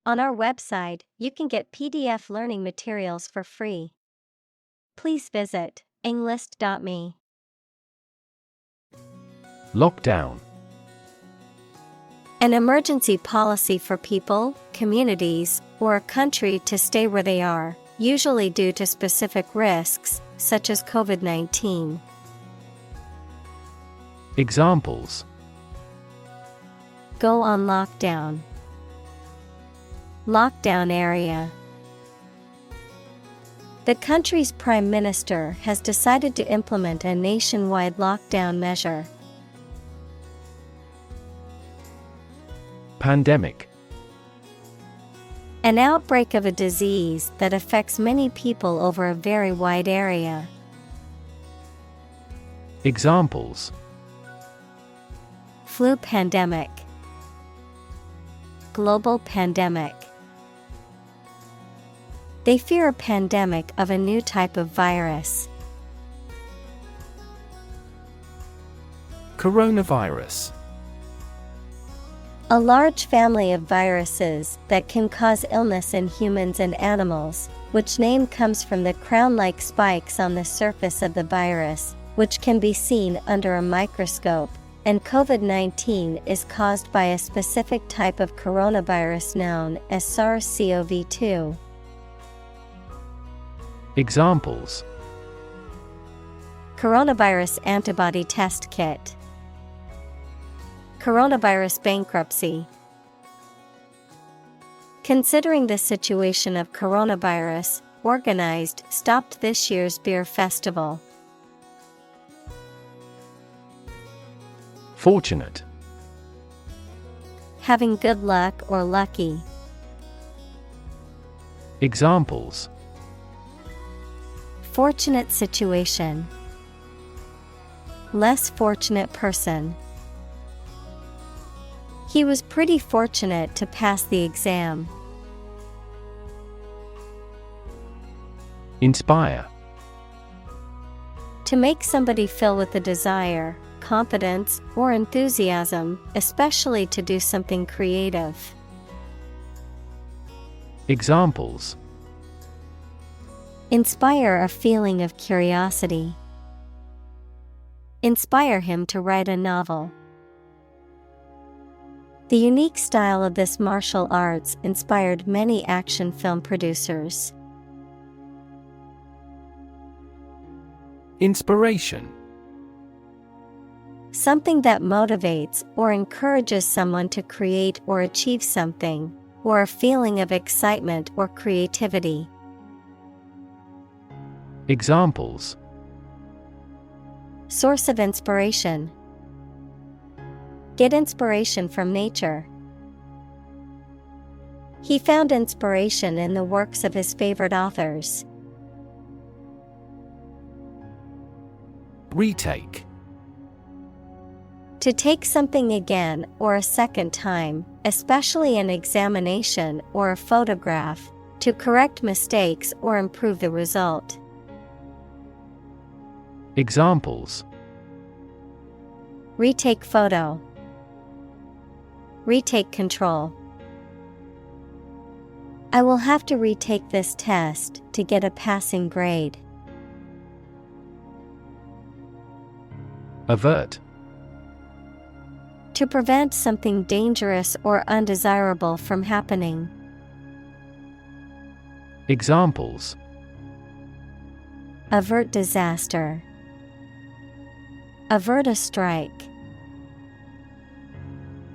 On our website, you can get PDF learning materials for free. Please visit englist.me. Lockdown. An emergency policy for people, communities, or a country to stay where they are, usually due to specific risks, such as COVID-19. Examples: Go on lockdown. Lockdown area. The country's prime minister has decided to implement a nationwide lockdown measure. Pandemic. An outbreak of a disease that affects many people over a very wide area. Examples: Flu pandemic. Global pandemic. They fear a pandemic of a new type of virus. Coronavirus. A large family of viruses that can cause illness in humans and animals, which name comes from the crown-like spikes on the surface of the virus, which can be seen under a microscope, and COVID-19 is caused by a specific type of coronavirus known as SARS-CoV-2. Examples: Coronavirus antibody test kit. Coronavirus bankruptcy. Considering the situation of coronavirus, organized stopped this year's beer festival. Fortunate. Having good luck or lucky. Examples: Fortunate situation. Less fortunate person. He was pretty fortunate to pass the exam. Inspire. To make somebody feel with a desire, confidence, or enthusiasm, especially to do something creative. Examples: Inspire a feeling of curiosity. Inspire him to write a novel. The unique style of this martial arts inspired many action film producers. Inspiration. Something that motivates or encourages someone to create or achieve something, or a feeling of excitement or creativity. Examples: Source of inspiration. Get inspiration from nature. He found inspiration in the works of his favorite authors. Retake. To take something again or a second time, especially an examination or a photograph, to correct mistakes or improve the result. Examples: Retake photo. Retake control. I will have to retake this test to get a passing grade. Avert. To prevent something dangerous or undesirable from happening. Examples: Avert disaster. Avert a strike.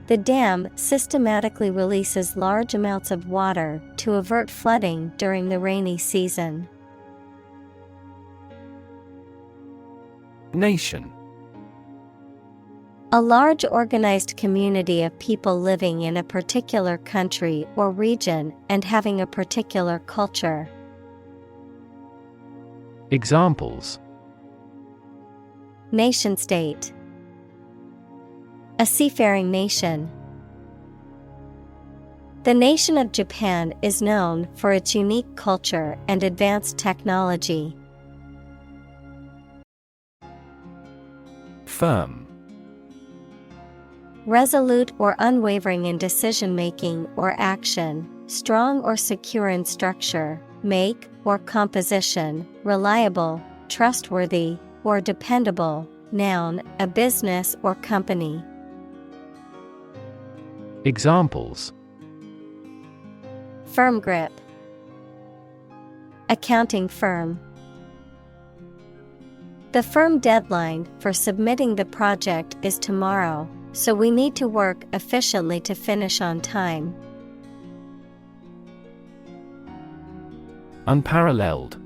The dam systematically releases large amounts of water to avert flooding during the rainy season. Nation. A large organized community of people living in a particular country or region and having a particular culture. Examples: Nation-state. A seafaring nation. The nation of Japan is known for its unique culture and advanced technology. Firm. Resolute or unwavering in decision-making or action, strong or secure in structure, make or composition, reliable, trustworthy, or dependable. Noun, a business or company. Examples: Firm grip. Accounting firm. The firm deadline for submitting the project is tomorrow, so we need to work efficiently to finish on time. Unparalleled.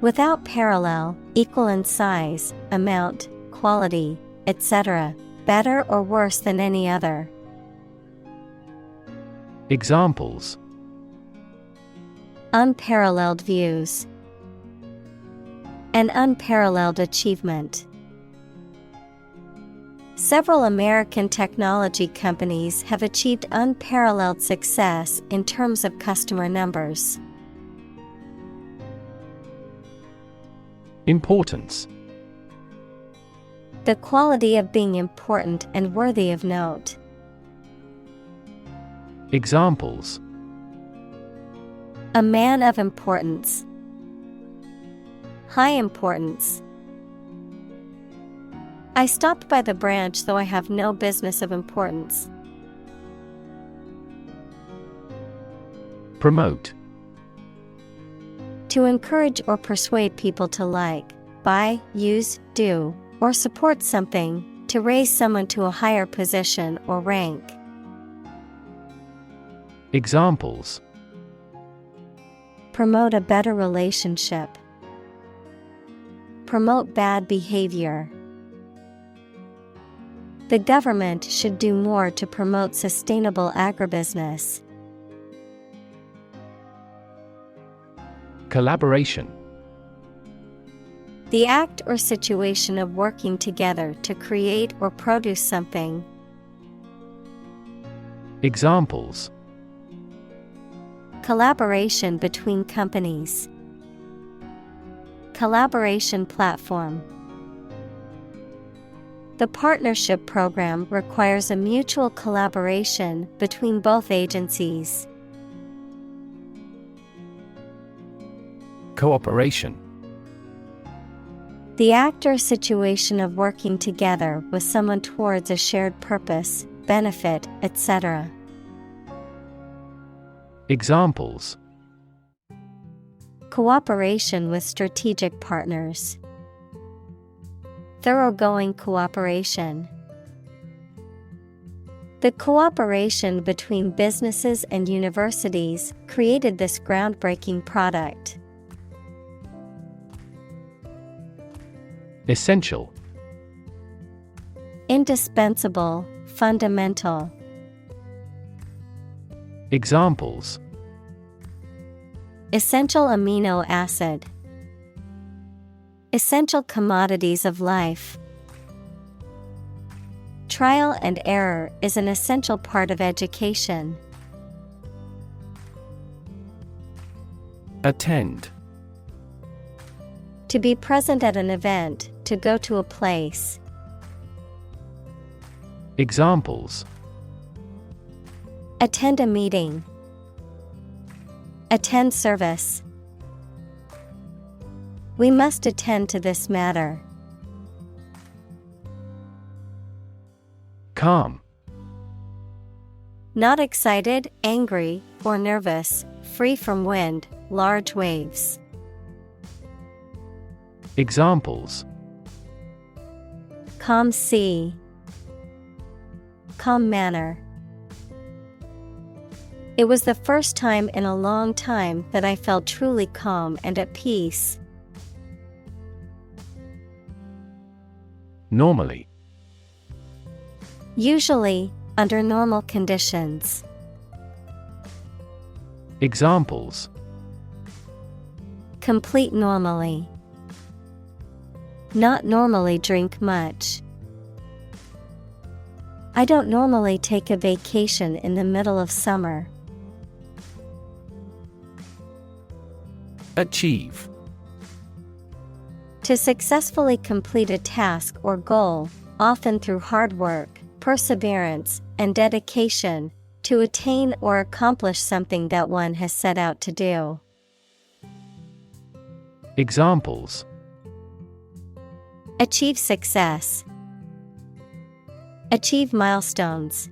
Without parallel, equal in size, amount, quality, etc., better or worse than any other. Examples: Unparalleled views. An unparalleled achievement. Several American technology companies have achieved unparalleled success in terms of customer numbers. Importance. The quality of being important and worthy of note. Examples: A man of importance. High importance. I stopped by the branch though I have no business of importance. Promote. To encourage or persuade people to like, buy, use, do, or support something, to raise someone to a higher position or rank. Examples: Promote a better relationship. Promote bad behavior. The government should do more to promote sustainable agribusiness. Collaboration. The act or situation of working together to create or produce something. Examples: Collaboration between companies. Collaboration platform. The partnership program requires a mutual collaboration between both agencies. Cooperation. The act or situation of working together with someone towards a shared purpose, benefit, etc. Examples: Cooperation with strategic partners. Thoroughgoing cooperation. The cooperation between businesses and universities created this groundbreaking product. Essential. Indispensable, fundamental. Examples: Essential amino acid. Essential commodities of life. Trial and error is an essential part of education. Attend. To be present at an event, to go to a place. Examples: Attend a meeting. Attend service. We must attend to this matter. Calm. Not excited, angry, or nervous, free from wind, large waves. Examples: Calm sea. Calm manner. It was the first time in a long time that I felt truly calm and at peace. Normally. Usually, under normal conditions. Examples: Complete normally. Not normally drink much. I don't normally take a vacation in the middle of summer. Achieve. To successfully complete a task or goal, often through hard work, perseverance, and dedication, To attain or accomplish something that one has set out to do. Examples: Achieve success. Achieve milestones.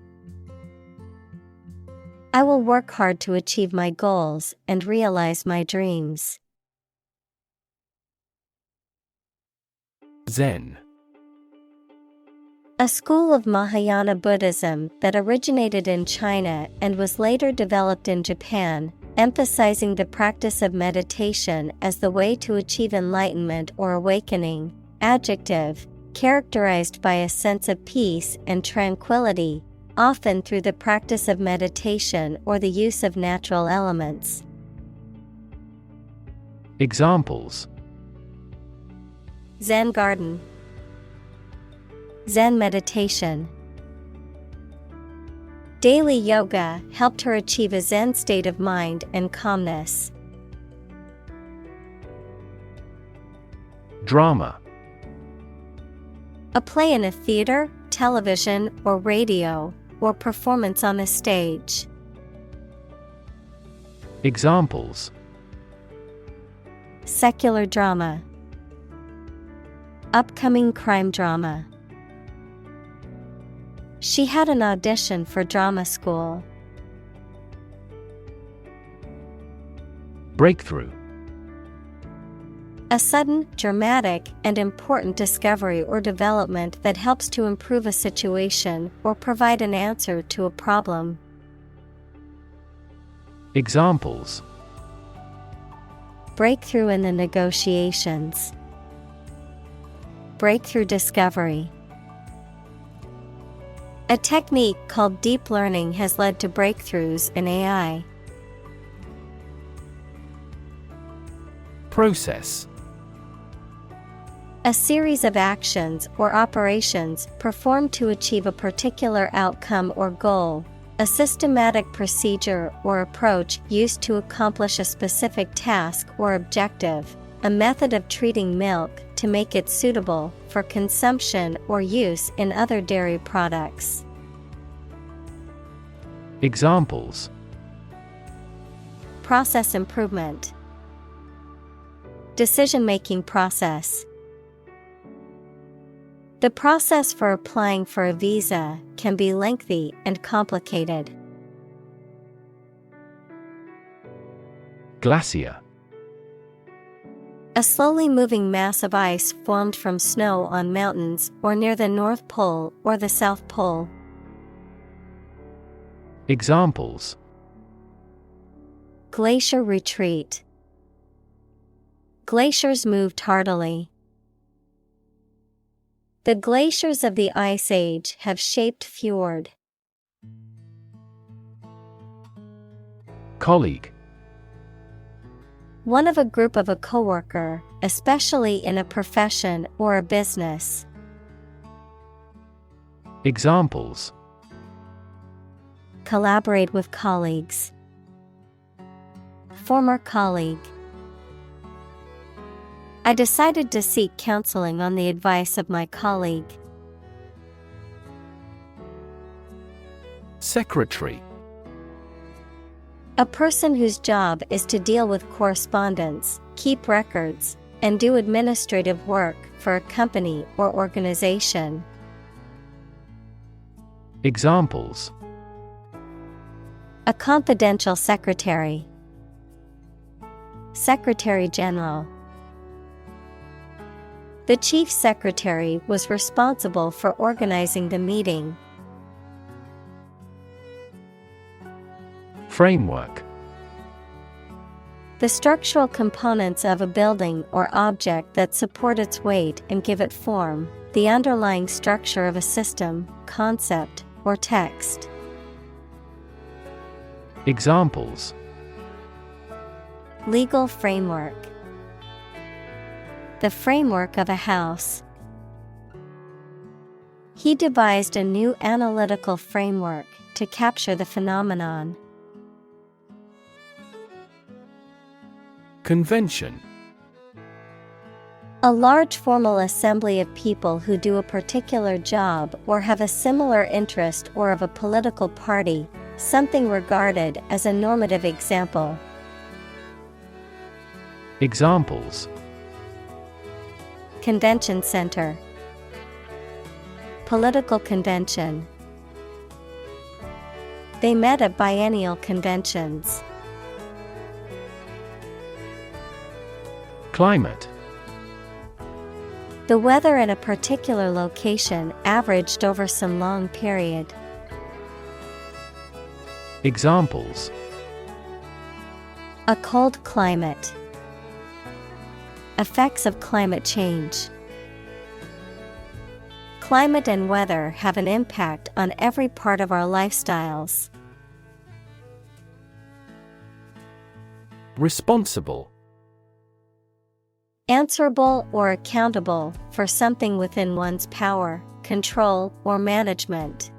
I will work hard to achieve my goals and realize my dreams. Zen. A school of Mahayana Buddhism that originated in China and was later developed in Japan, emphasizing the practice of meditation as the way to achieve enlightenment or awakening. Adjective, characterized by a sense of peace and tranquility, often through the practice of meditation or the use of natural elements. Examples: Zen garden. Zen meditation. Daily yoga helped her achieve a Zen state of mind and calmness. Drama. A play in a theater, television, or radio, or performance on a stage. Examples: Secular drama. Upcoming crime drama. She had an audition for drama school. Breakthrough. A sudden, dramatic, and important discovery or development that helps to improve a situation or provide an answer to a problem. Examples: Breakthrough in the negotiations. Breakthrough discovery. A technique called deep learning has led to breakthroughs in AI. Process. A series of actions or operations performed to achieve a particular outcome or goal. A systematic procedure or approach used to accomplish a specific task or objective. A method of treating milk to make it suitable for consumption or use in other dairy products. Examples: Process improvement. Decision-making process. The process for applying for a visa can be lengthy and complicated. Glacier. A slowly moving mass of ice formed from snow on mountains or near the North Pole or the South Pole. Examples: Glacier retreat. Glaciers move tardily. The glaciers of the Ice Age have shaped fjord. Colleague. One of a group of a coworker, especially in a profession or a business. Examples: Collaborate with colleagues. Former colleague. I decided to seek counseling on the advice of my colleague. Secretary. A person whose job is to deal with correspondence, keep records, and do administrative work for a company or organization. Examples: A confidential secretary. Secretary General. The chief secretary was responsible for organizing the meeting. Framework. The structural components of a building or object that support its weight and give it form, the underlying structure of a system, concept, or text. Examples: Legal framework. The framework of a house. He devised a new analytical framework to capture the phenomenon. Convention. A large formal assembly of people who do a particular job or have a similar interest or of a political party, something regarded as a normative example. Examples: Convention center, political convention. They met at biennial conventions. Climate: the weather in a particular location averaged over some long period. Examples: a cold climate. Effects of climate change. Climate and weather have an impact on every part of our lifestyles. Responsible: answerable or accountable for something within one's power, control, or management.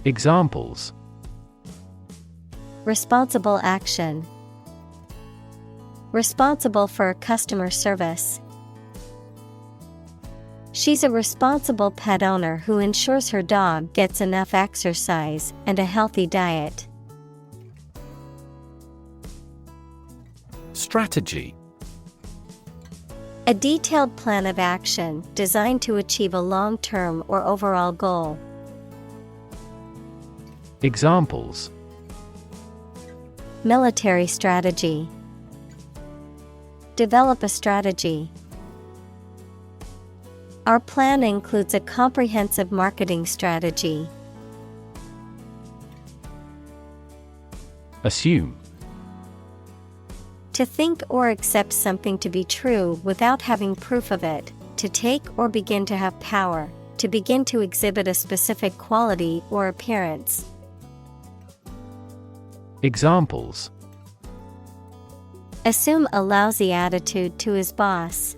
Examples: responsible action. Responsible for customer service. She's a responsible pet owner who ensures her dog gets enough exercise and a healthy diet. Strategy: a detailed plan of action designed to achieve a long-term or overall goal. Examples: military strategy. Develop a strategy. Our plan includes a comprehensive marketing strategy. Assume: to think or accept something to be true without having proof of it, to take or begin to have power, to begin to exhibit a specific quality or appearance. Examples: assume a lousy attitude to his boss.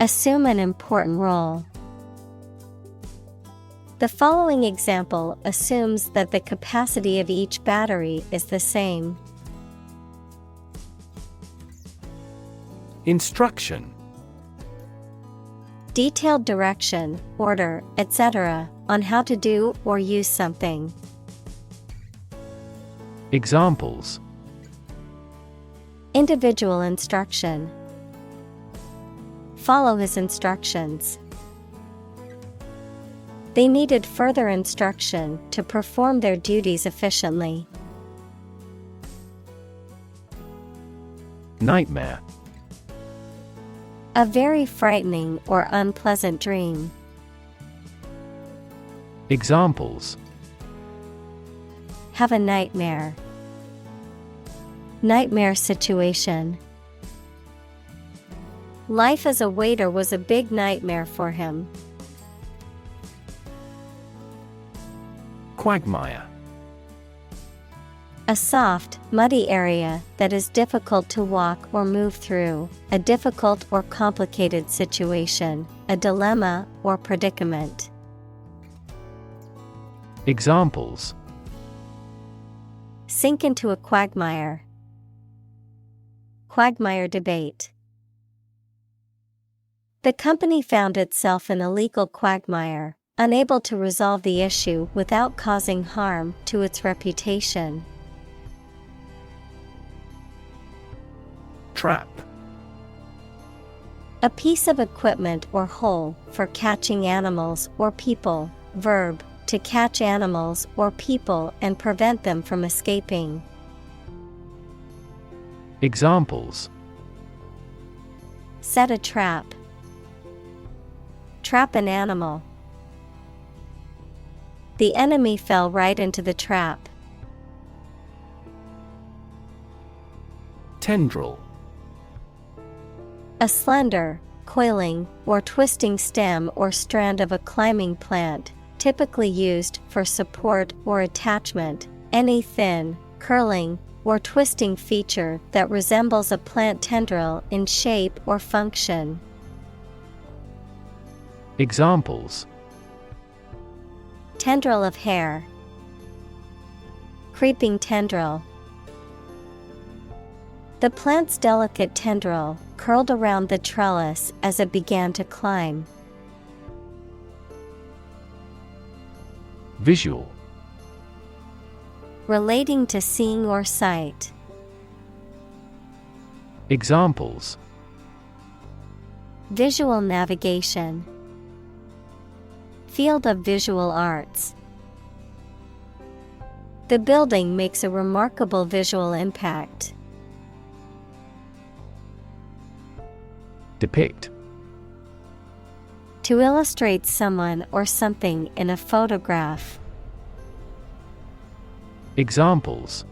Assume an important role. The following example assumes that the capacity of each battery is the same. Instruction: detailed direction, order, etc., on how to do or use something. Examples: individual instruction. Follow his instructions. They needed further instruction to perform their duties efficiently. Nightmare: a very frightening or unpleasant dream. Examples: have a nightmare. Nightmare situation. Life as a waiter was a big nightmare for him. Quagmire: a soft, muddy area that is difficult to walk or move through, a difficult or complicated situation, a dilemma or predicament. Examples: sink into a quagmire. Quagmire debate. The company found itself in a legal quagmire, unable to resolve the issue without causing harm to its reputation. Trap: a piece of equipment or hole for catching animals or people. Verb, to catch animals or people and prevent them from escaping. Examples: set a trap. Trap an animal. The enemy fell right into the trap. Tendril: a slender, coiling, or twisting stem or strand of a climbing plant, typically used for support or attachment. Any thin, curling, or twisting feature that resembles a plant tendril in shape or function. Examples: tendril of hair. Creeping tendril. The plant's delicate tendril curled around the trellis as it began to climb. Visual. Relating to seeing or sight. Examples: Visual navigation. Field of visual arts. The building makes a remarkable visual impact. Depict. To illustrate someone or something in a photograph. Examples: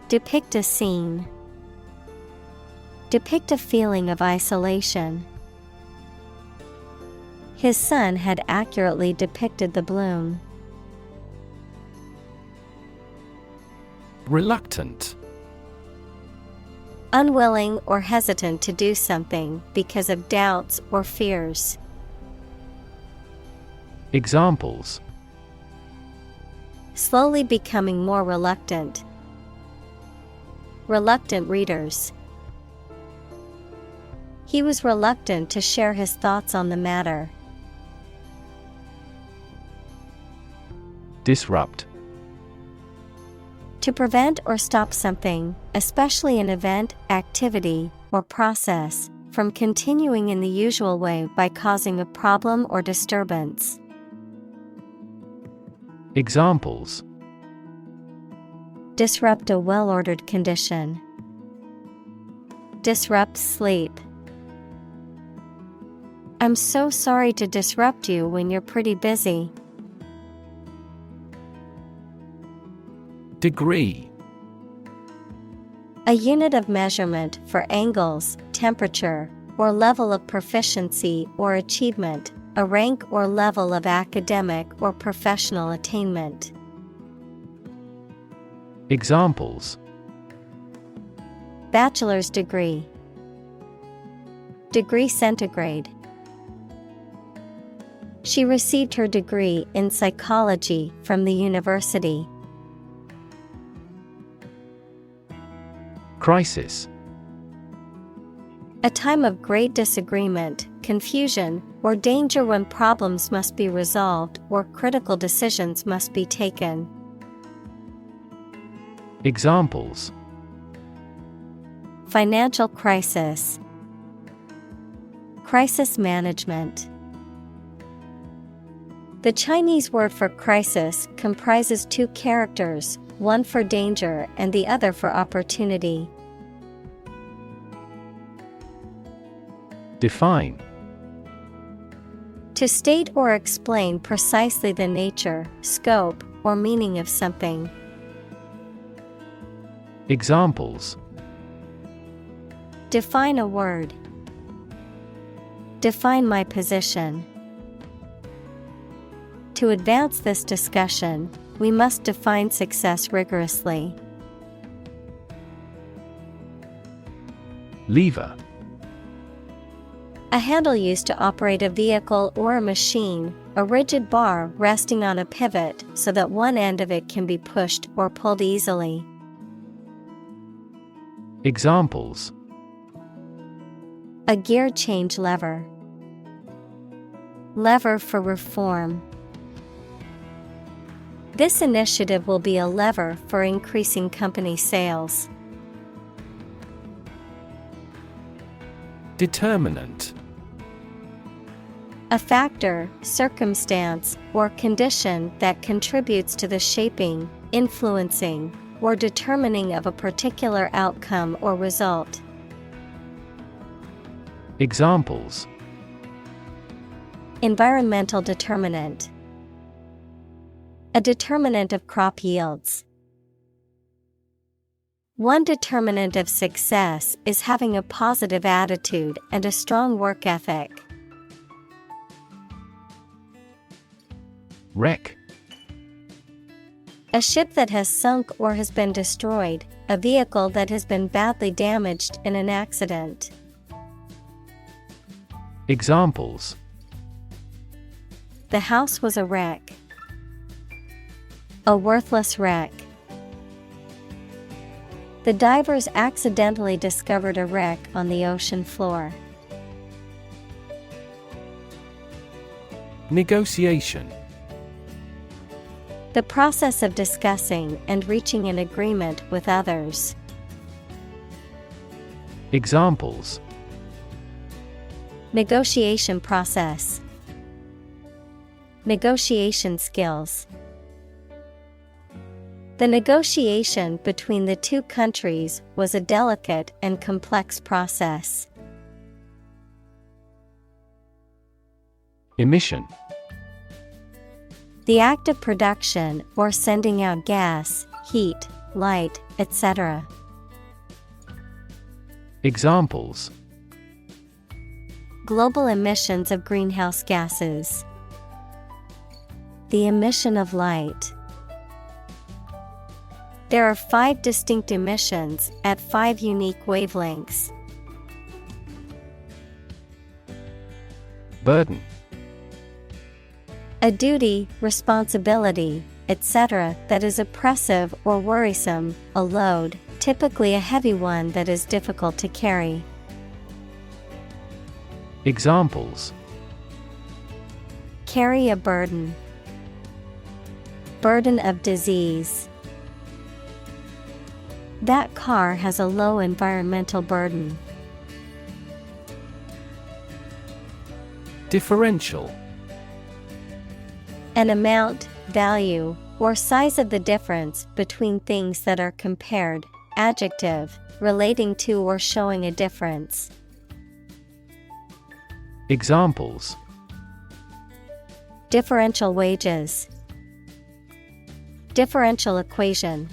Depict a scene. Depict a feeling of isolation. His son had accurately depicted the bloom. Reluctant. Unwilling or hesitant to do something because of doubts or fears. Examples: Slowly becoming more reluctant. Reluctant readers. He was reluctant to share his thoughts on the matter. Disrupt. To prevent or stop something, especially an event, activity, or process, from continuing in the usual way by causing a problem or disturbance. Examples: Disrupt a well-ordered condition. Disrupt sleep. I'm so sorry to disrupt you when you're pretty busy. Degree. A unit of measurement for angles, temperature, or level of proficiency or achievement, a rank or level of academic or professional attainment. Examples: Bachelor's degree. Degree centigrade. She received her degree in psychology from the university. Crisis. A time of great disagreement, confusion, or danger when problems must be resolved or critical decisions must be taken. Examples: Financial crisis. Crisis management. The Chinese word for crisis comprises two characters, one for danger and the other for opportunity. Define. To state or explain precisely the nature, scope, or meaning of something. Examples: Define a word. Define my position. To advance this discussion, we must define success rigorously. Lever. A handle used to operate a vehicle or a machine, a rigid bar resting on a pivot so that one end of it can be pushed or pulled easily. Examples: A gear change lever. Lever for reform. This initiative will be a lever for increasing company sales. Determinant. A factor, circumstance, or condition that contributes to the shaping, influencing, or determining of a particular outcome or result. Examples: Environmental determinant. A determinant of crop yields. One determinant of success is having a positive attitude and a strong work ethic. Wreck. A ship that has sunk or has been destroyed, a vehicle that has been badly damaged in an accident. Examples: The house was a wreck. A worthless wreck. The divers accidentally discovered a wreck on the ocean floor. Negotiation. The process of discussing and reaching an agreement with others. Examples: Negotiation process. Negotiation skills. The negotiation between the two countries was a delicate and complex process. Emission: The act of production or sending out gas, heat, light, etc. Examples: Global emissions of greenhouse gases. The emission of light. There are 5 distinct emissions at 5 unique wavelengths. Burden: A duty, responsibility, etc. that is oppressive or worrisome, a load, typically a heavy one that is difficult to carry. Examples: Carry a burden. Burden of disease. That car has a low environmental burden. Differential: An amount, value, or size of the difference between things that are compared. Adjective, relating to or showing a difference. Examples: Differential wages. Differential equation.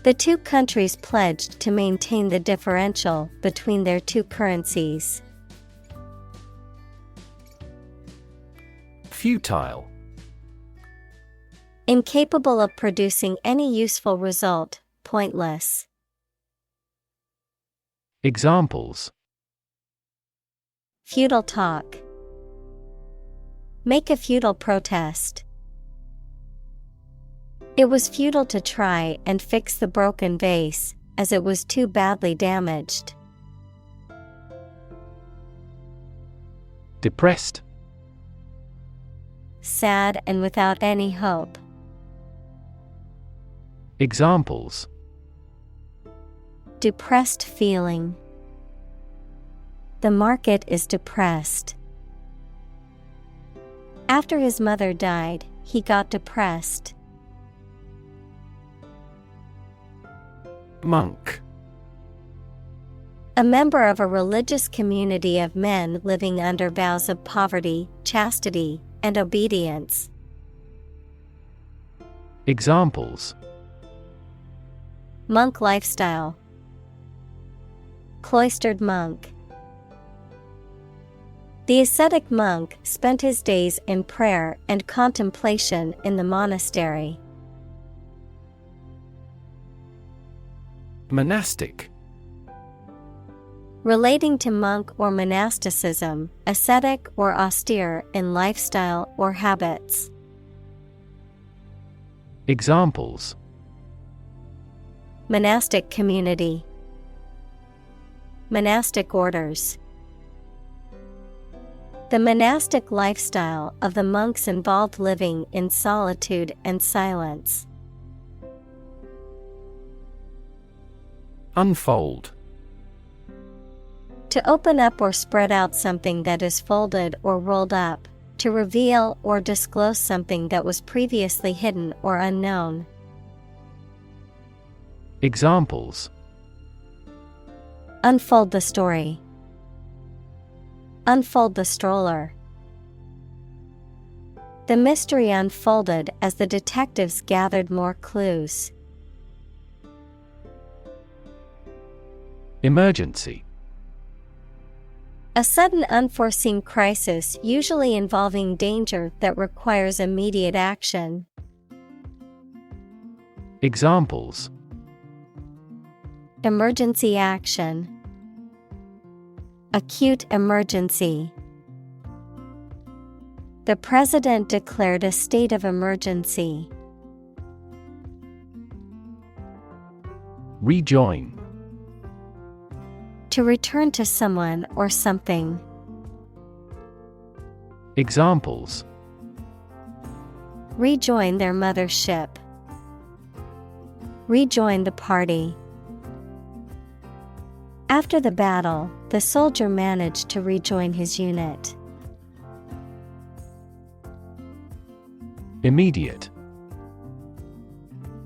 The two countries pledged to maintain the differential between their two currencies. Futile: Incapable of producing any useful result, pointless. Examples: Futile talk. Make a futile protest. It was futile to try and fix the broken vase, as it was too badly damaged. Depressed: Sad and without any hope. Examples: Depressed feeling. The market is depressed. After his mother died, he got depressed. Monk: A member of a religious community of men living under vows of poverty, chastity, and obedience. Examples: Monk lifestyle. Cloistered monk. The ascetic monk spent his days in prayer and contemplation in the monastery. Monastic: Relating to monk or monasticism, ascetic or austere in lifestyle or habits. Examples: Monastic community. Monastic orders. The monastic lifestyle of the monks involved living in solitude and silence. Unfold: To open up or spread out something that is folded or rolled up, to reveal or disclose something that was previously hidden or unknown. Examples: Unfold the story. Unfold the stroller. The mystery unfolded as the detectives gathered more clues. Emergency: A sudden unforeseen crisis usually involving danger that requires immediate action. Examples: Emergency action. Acute emergency. The president declared a state of emergency. Rejoin: To return to someone or something. Rejoin their mother's ship. Rejoin the party. After the battle, the soldier managed to rejoin his unit. Immediate.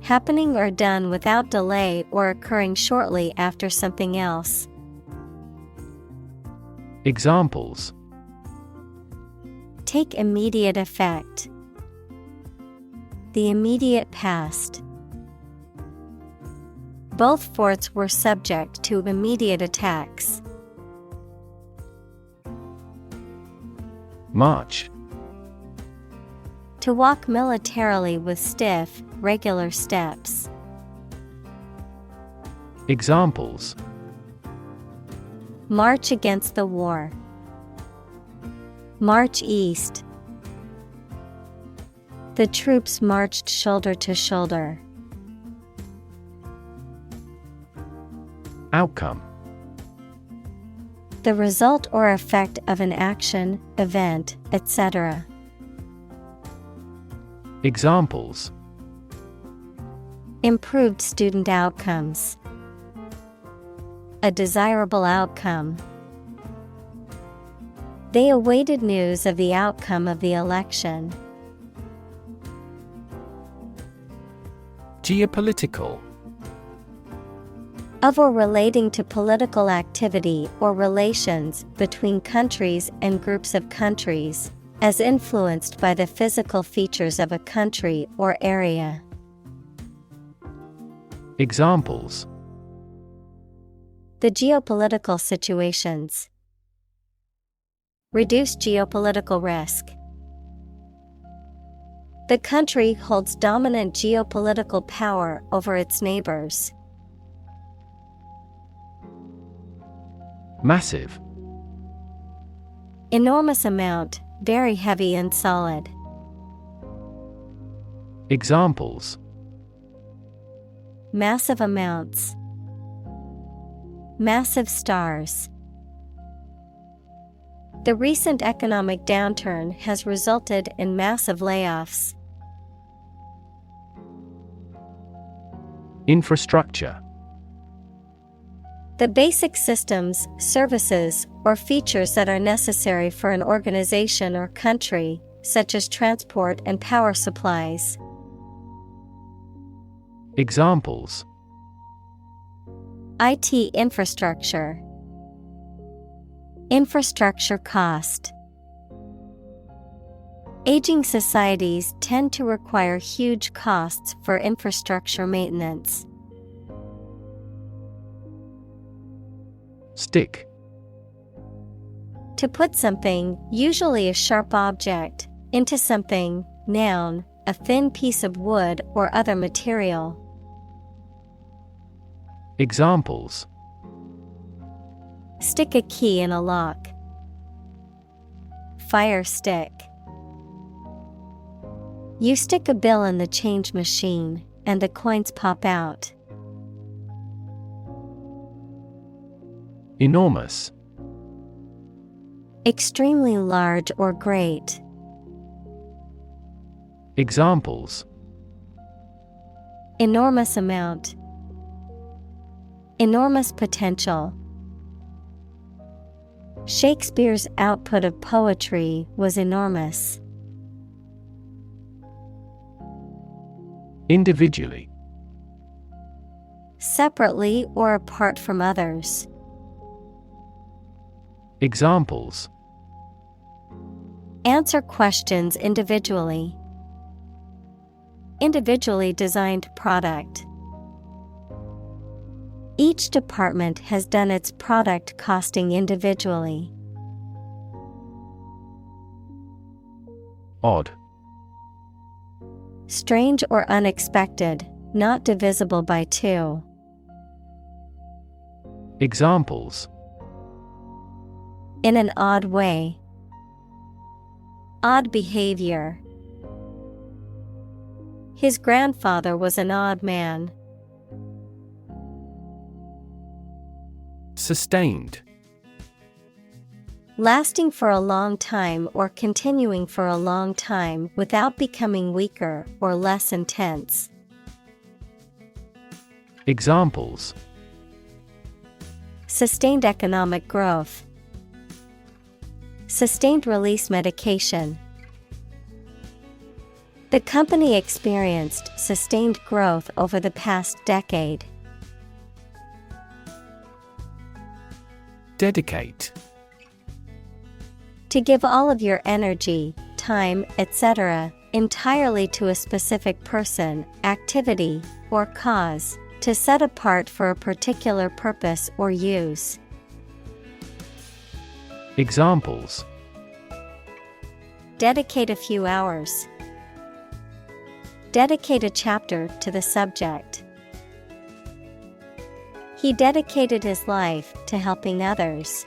Happening or done without delay or occurring shortly after something else. Examples: Take immediate effect. The immediate past. Both forts were subject to immediate attacks. March. To walk militarily with stiff, regular steps. Examples: March against the war. March east. The troops marched shoulder to shoulder. Outcome. The result or effect of an action, event, etc. Examples: Improved student outcomes. A desirable outcome. They awaited news of the outcome of the election. Geopolitical. Of or relating to political activity or relations between countries and groups of countries, as influenced by the physical features of a country or area. Examples: The geopolitical situations. Reduce geopolitical risk. The country holds dominant geopolitical power over its neighbors. Massive. Enormous amount, very heavy and solid. Examples: Massive amounts. Massive stars. The recent economic downturn has resulted in massive layoffs. Infrastructure. The basic systems, services, or features that are necessary for an organization or country, such as transport and power supplies. Examples: IT infrastructure. Infrastructure cost. Aging societies tend to require huge costs for infrastructure maintenance. Stick. To put something, usually a sharp object, into something, noun, a thin piece of wood or other material. Examples: Stick a key in a lock. Fire stick. You stick a bill in the change machine, and the coins pop out. Enormous. Extremely large or great. Examples: Enormous amount. Enormous potential. Shakespeare's output of poetry was enormous. Individually. Separately or apart from others. Examples: Answer questions individually. Individually designed product. Each department has done its product costing individually. Odd. Strange or unexpected, not divisible by two. Examples: In an odd way. Odd behavior. His grandfather was an odd man. Sustained. Lasting for a long time or continuing for a long time without becoming weaker or less intense. Examples: Sustained economic growth. Sustained release medication. The company experienced sustained growth over the past decade. Dedicate. To give all of your energy, time, etc., entirely to a specific person, activity, or cause, to set apart for a particular purpose or use. Examples: Dedicate a few hours. Dedicate a chapter to the subject. He dedicated his life to helping others.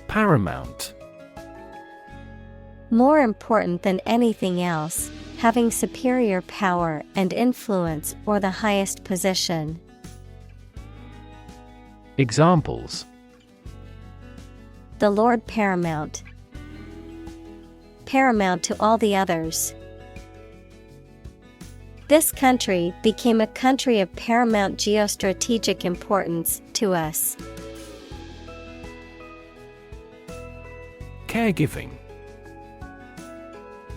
Paramount. More important than anything else, having superior power and influence or the highest position. Examples: The Lord paramount. Paramount to all the others. This country became a country of paramount geostrategic importance to us. Caregiving.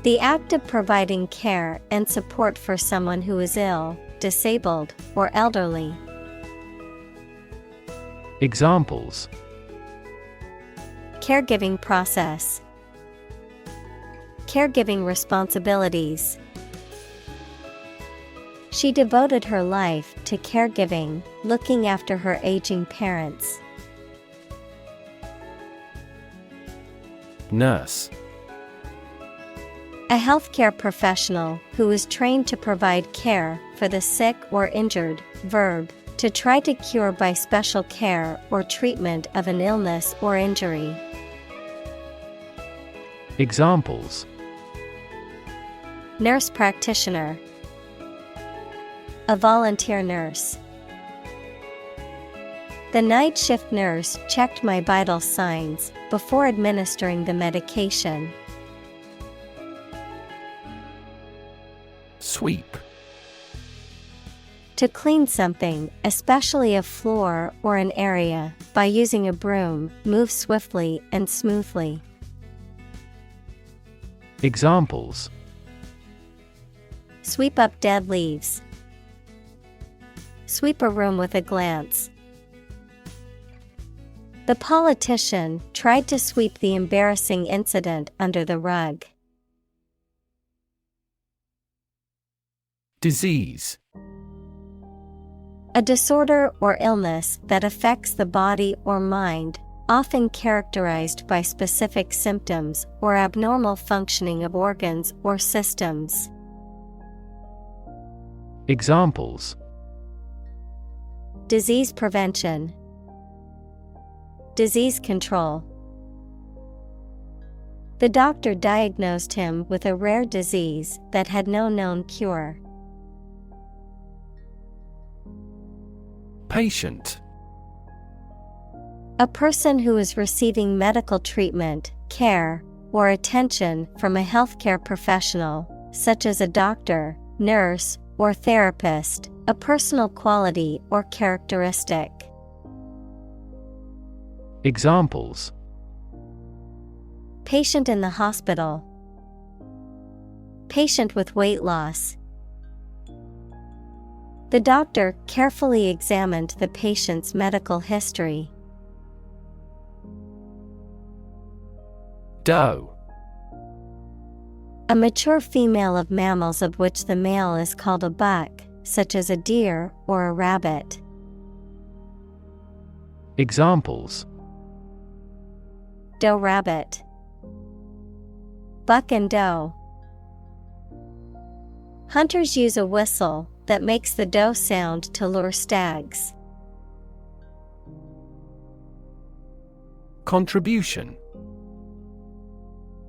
The act of providing care and support for someone who is ill, disabled, or elderly. Examples: Caregiving process. Caregiving responsibilities. She devoted her life to caregiving, looking after her aging parents. Nurse. A healthcare professional who is trained to provide care for the sick or injured. Verb, to try to cure by special care or treatment of an illness or injury. Examples: Nurse practitioner. A volunteer nurse. The night shift nurse checked my vital signs before administering the medication. Sweep. To clean something, especially a floor or an area, by using a broom, move swiftly and smoothly. Examples: Sweep up dead leaves. Sweep a room with a glance. The politician tried to sweep the embarrassing incident under the rug. Disease. A disorder or illness that affects the body or mind, often characterized by specific symptoms or abnormal functioning of organs or systems. Examples: Disease prevention. Disease control. The doctor diagnosed him with a rare disease that had no known cure. Patient. A person who is receiving medical treatment, care, or attention from a healthcare professional, such as a doctor, nurse, or therapist, a personal quality or characteristic. Examples: Patient in the hospital. Patient with weight loss. The doctor carefully examined the patient's medical history. Doe. A mature female of mammals of which the male is called a buck, such as a deer or a rabbit. Examples: Doe rabbit. Buck and doe. Hunters use a whistle that makes the doe sound to lure stags. Contribution.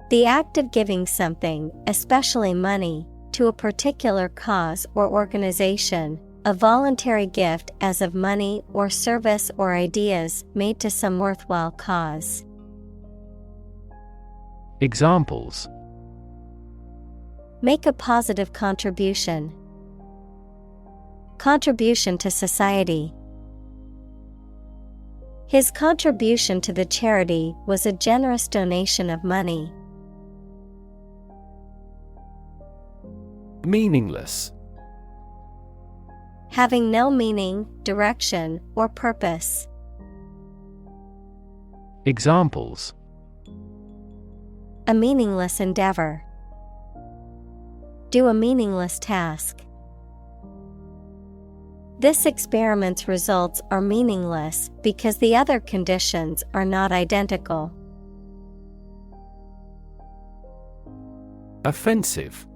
The act of giving something, especially money, to a particular cause or organization, A voluntary gift as of money or service or ideas made to some worthwhile cause. Examples: Make a positive contribution. Contribution to society. His contribution to the charity was a generous donation of money. Meaningless. Having no meaning, direction, or purpose. Examples: A meaningless endeavor. Do a meaningless task. This experiment's results are meaningless because the other conditions are not identical. Offensive.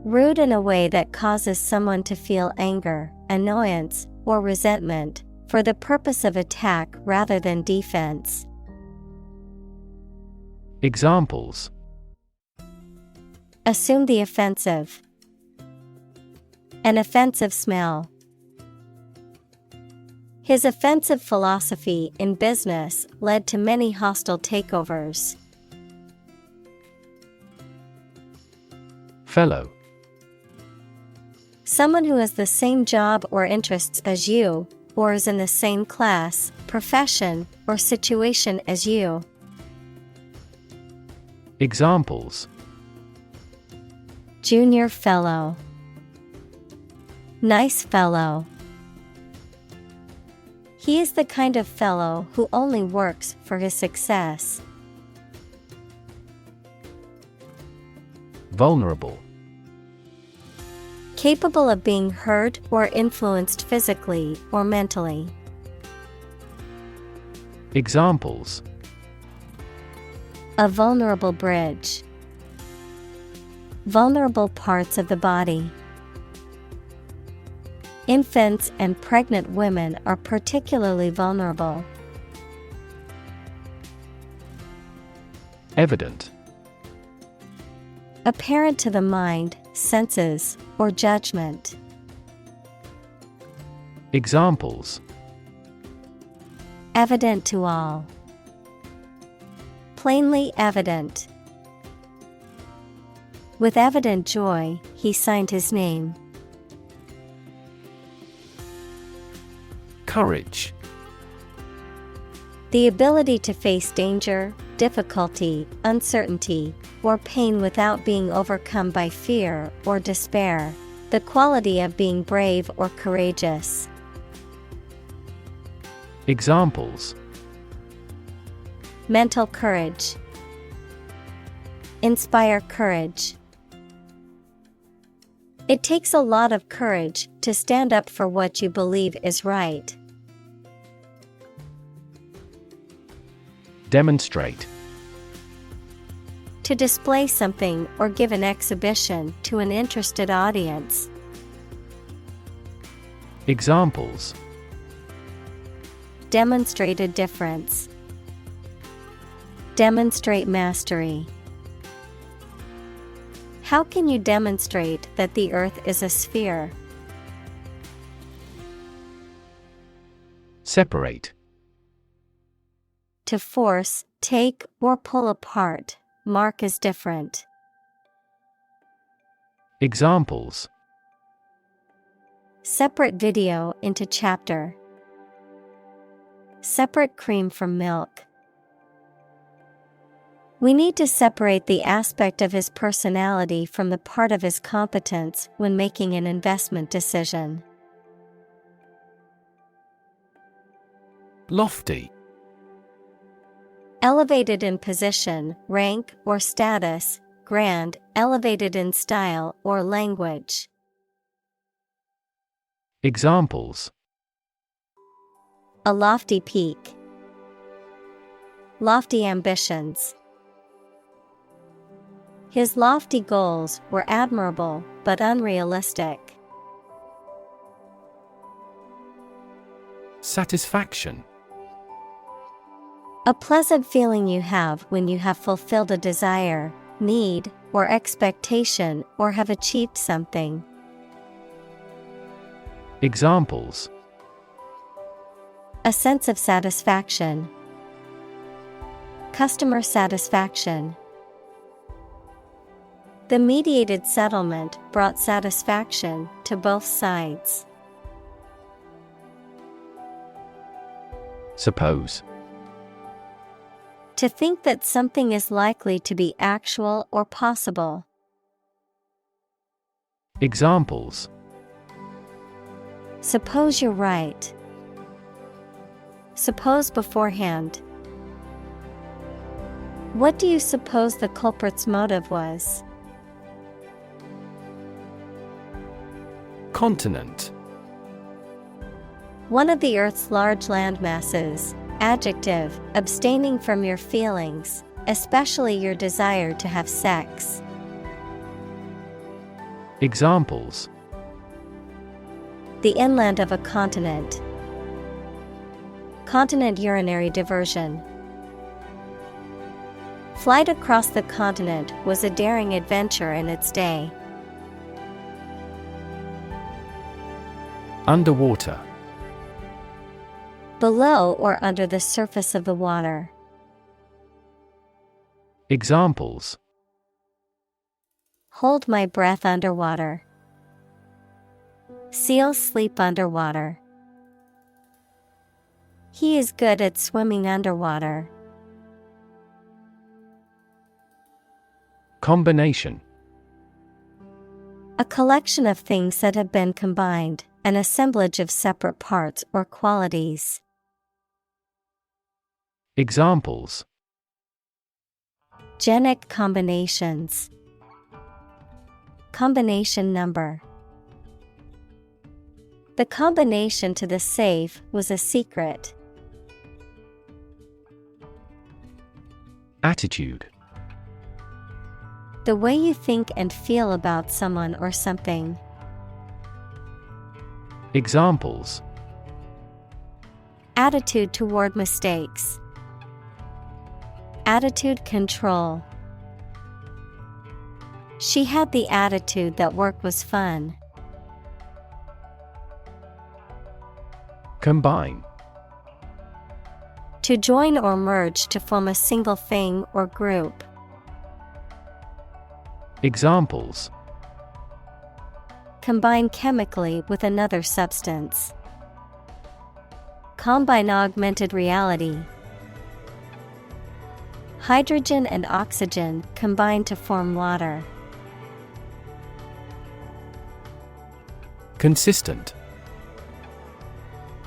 Rude in a way that causes someone to feel anger, annoyance, or resentment, for the purpose of attack rather than defense. Examples: Assume the offensive. An offensive smell. His offensive philosophy in business led to many hostile takeovers. Fellow. Someone who has the same job or interests as you, or is in the same class, profession, or situation as you. Examples: Junior fellow. Nice fellow. He is the kind of fellow who only works for his success. Vulnerable. Capable of being hurt or influenced physically or mentally. Examples: A vulnerable bridge. Vulnerable parts of the body. Infants and pregnant women are particularly vulnerable. Evident. Apparent to the mind, senses, or judgment. Examples: Evident to all. Plainly evident. With evident joy, he signed his name. Courage. The ability to face danger, difficulty, uncertainty, or pain without being overcome by fear or despair. The quality of being brave or courageous. Examples: Mental courage. Inspire courage. It takes a lot of courage to stand up for what you believe is right. Demonstrate. To display something or give an exhibition to an interested audience. Examples: Demonstrate a difference. Demonstrate mastery. How can you demonstrate that the Earth is a sphere? Separate. To force, take, or pull apart, mark as different. Examples: Separate video into chapter. Separate cream from milk. We need to separate the aspect of his personality from the part of his competence when making an investment decision. Lofty. Elevated in position, rank, or status, grand, elevated in style or language. Examples: A lofty peak. Lofty ambitions. His lofty goals were admirable but unrealistic. Satisfaction. A pleasant feeling you have when you have fulfilled a desire, need, or expectation or have achieved something. Examples: a sense of satisfaction, customer satisfaction. The mediated settlement brought satisfaction to both sides. Suppose. To think that something is likely to be actual or possible. Examples: Suppose you're right. Suppose beforehand. What do you suppose the culprit's motive was? Continent. One of the Earth's large landmasses. Adjective, abstaining from your feelings, especially your desire to have sex. Examples: the inland of a continent. Continent urinary diversion. Flight across the continent was a daring adventure in its day. Underwater. Below or under the surface of the water. Examples: hold my breath underwater. Seals sleep underwater. He is good at swimming underwater. Combination. A collection of things that have been combined, an assemblage of separate parts or qualities. Examples: Genic combinations. Combination number. The combination to the safe was a secret. Attitude. The way you think and feel about someone or something. Examples: attitude toward mistakes. Attitude control. She had the attitude that work was fun. Combine. To join or merge to form a single thing or group. Examples: combine chemically with another substance. Combine augmented reality. Hydrogen and oxygen combine to form water. Consistent.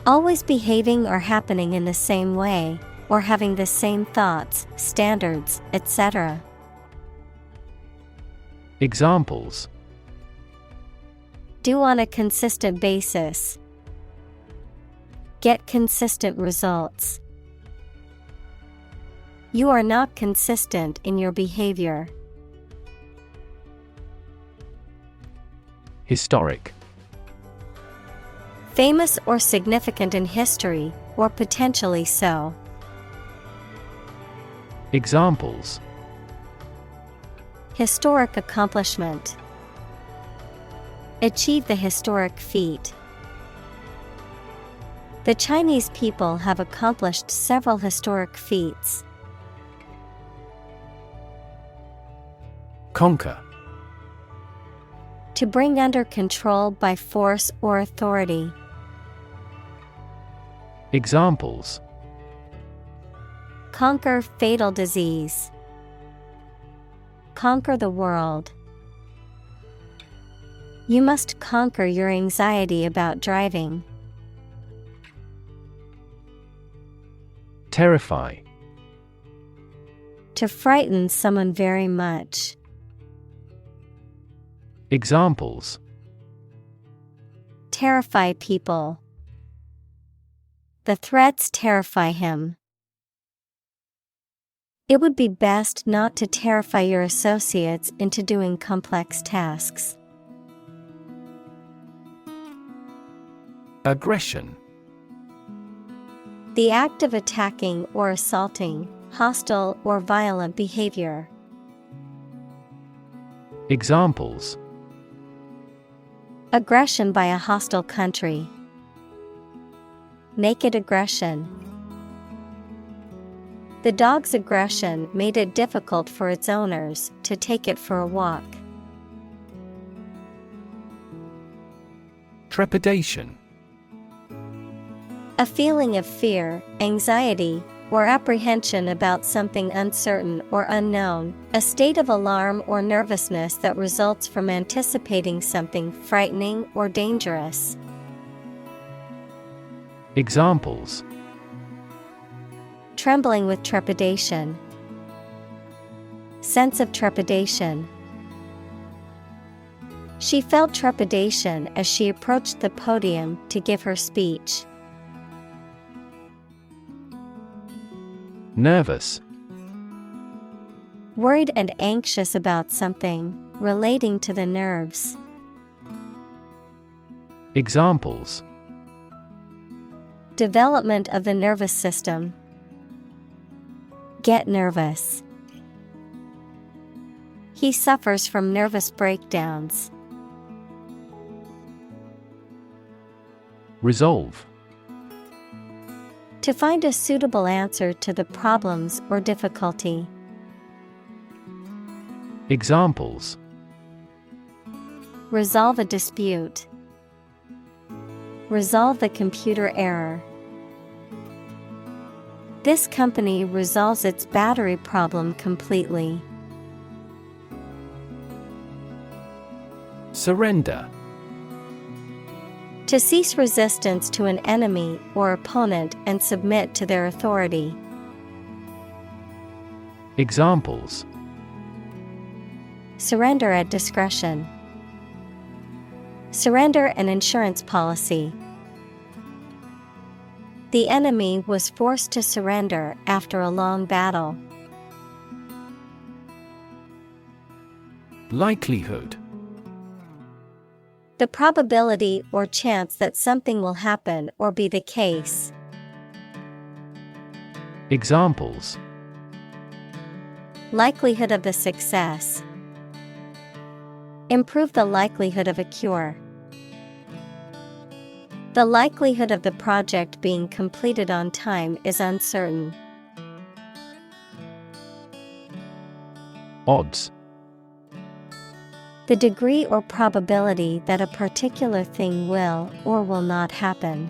Always behaving or happening in the same way, or having the same thoughts, standards, etc. Examples: do on a consistent basis. Get consistent results. You are not consistent in your behavior. Historic. Famous or significant in history, or potentially so. Examples: historic accomplishment. Achieve the historic feat. The Chinese people have accomplished several historic feats. Conquer. To bring under control by force or authority. Examples: conquer fatal disease. Conquer the world. You must conquer your anxiety about driving. Terrify. To frighten someone very much. Examples: terrify people. The threats terrify him. It would be best not to terrify your associates into doing complex tasks. Aggression. The act of attacking or assaulting, hostile or violent behavior. Aggression by a hostile country. Naked aggression. The dog's aggression made it difficult for its owners to take it for a walk. Trepidation. A feeling of fear, anxiety, or apprehension about something uncertain or unknown, a state of alarm or nervousness that results from anticipating something frightening or dangerous. Examples: Trembling with trepidation. Sense of trepidation. She felt trepidation as she approached the podium to give her speech. Nervous. Worried and anxious about something, relating to the nerves. Examples: Development of the nervous system. Get nervous. He suffers from nervous breakdowns. Resolve. To find a suitable answer to the problems or difficulty. Examples: Resolve a dispute. Resolve the computer error. This company resolves its battery problem completely. Surrender. To cease resistance to an enemy or opponent and submit to their authority. Examples: Surrender at discretion. Surrender an insurance policy. The enemy was forced to surrender after a long battle. Likelihood. The probability or chance that something will happen or be the case. Examples: Likelihood of the success. Improve the likelihood of a cure. The likelihood of the project being completed on time is uncertain. Odds. The degree or probability that a particular thing will or will not happen.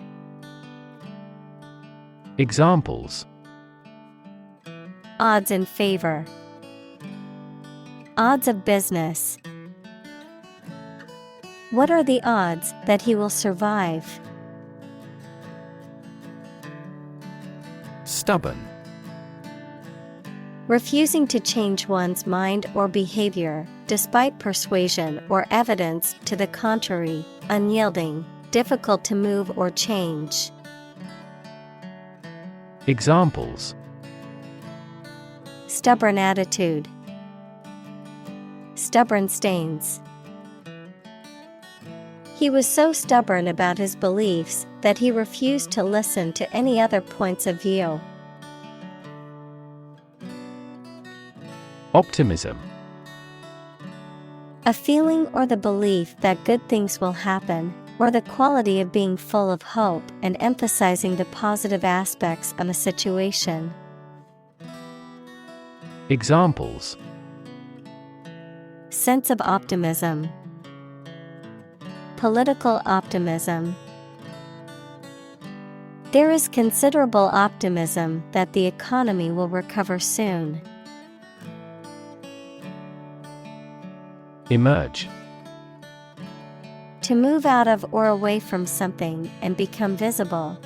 Examples: Odds in favor. Odds of business. What are the odds that he will survive? Stubborn. Refusing to change one's mind or behavior, despite persuasion or evidence to the contrary, unyielding, difficult to move or change. Examples: Stubborn attitude. Stubborn stains. He was so stubborn about his beliefs that he refused to listen to any other points of view. Optimism. A feeling or the belief that good things will happen, or the quality of being full of hope and emphasizing the positive aspects of a situation. Examples: Sense of optimism. Political optimism. There is considerable optimism that the economy will recover soon. Emerge. To move out of or away from something and become visible.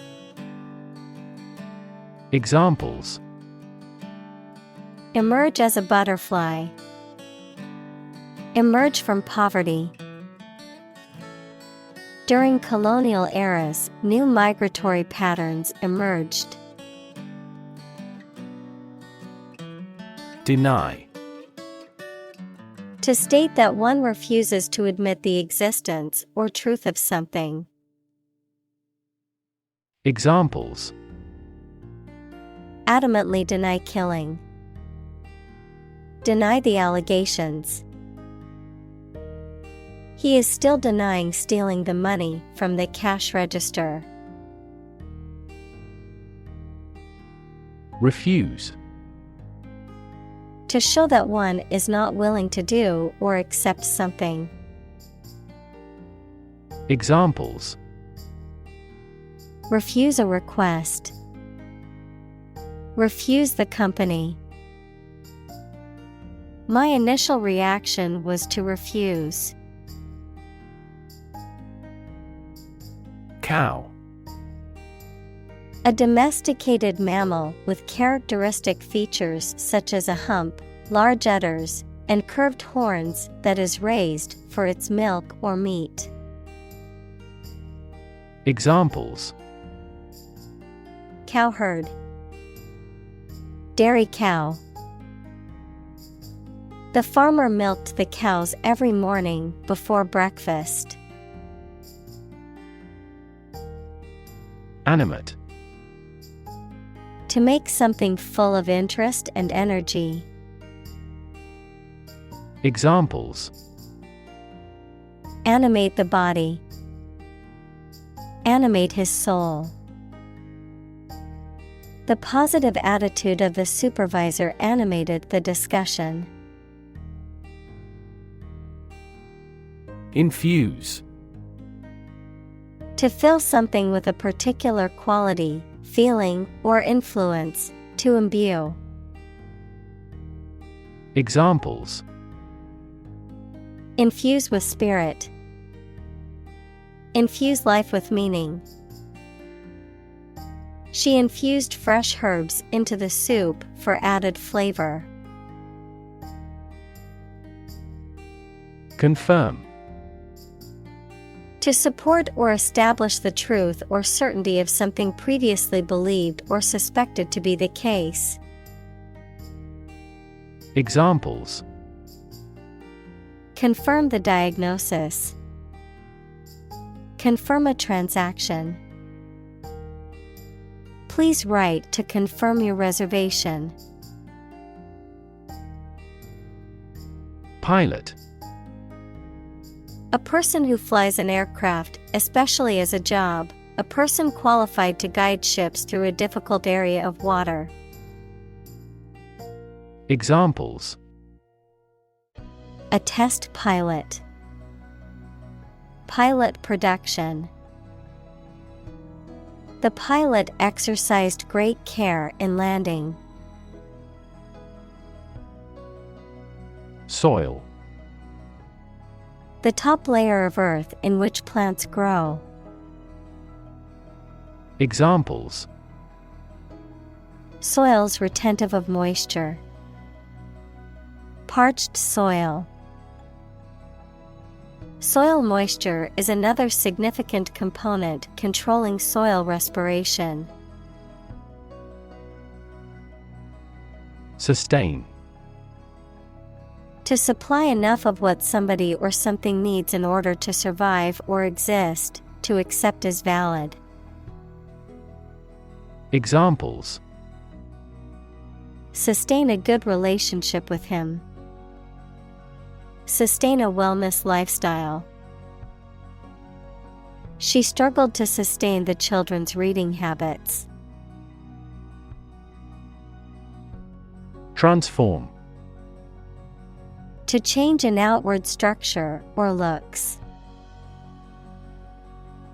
Examples: Emerge as a butterfly. Emerge from poverty. During colonial eras, new migratory patterns emerged. Deny. To state that one refuses to admit the existence or truth of something. Examples: Adamantly deny killing. Deny the allegations. He is still denying stealing the money from the cash register. Refuse. To show that one is not willing to do or accept something. Examples: refuse a request. Refuse the company. My initial reaction was to refuse. Cow. A domesticated mammal with characteristic features such as a hump, large udders, and curved horns that is raised for its milk or meat. Examples: Cowherd. Dairy cow. The farmer milked the cows every morning before breakfast. Animate. To make something full of interest and energy. Examples: Animate the body. Animate his soul. The positive attitude of the supervisor animated the discussion. Infuse. To fill something with a particular quality, feeling, or influence, to imbue. Examples: Infuse with spirit. Infuse life with meaning. She infused fresh herbs into the soup for added flavor. Confirm. To support or establish the truth or certainty of something previously believed or suspected to be the case. Examples: Confirm the diagnosis. Confirm a transaction. Please write to confirm your reservation. Pilot. A person who flies an aircraft, especially as a job, a person qualified to guide ships through a difficult area of water. Examples: A test pilot. Pilot production. The pilot exercised great care in landing. Soil. The top layer of earth in which plants grow. Examples: Soils retentive of moisture. Parched soil. Soil moisture is another significant component controlling soil respiration. Sustain. To supply enough of what somebody or something needs in order to survive or exist, to accept as valid. Examples: Sustain a good relationship with him. Sustain a wellness lifestyle. She struggled to sustain the children's reading habits. Transform. To change an outward structure or looks.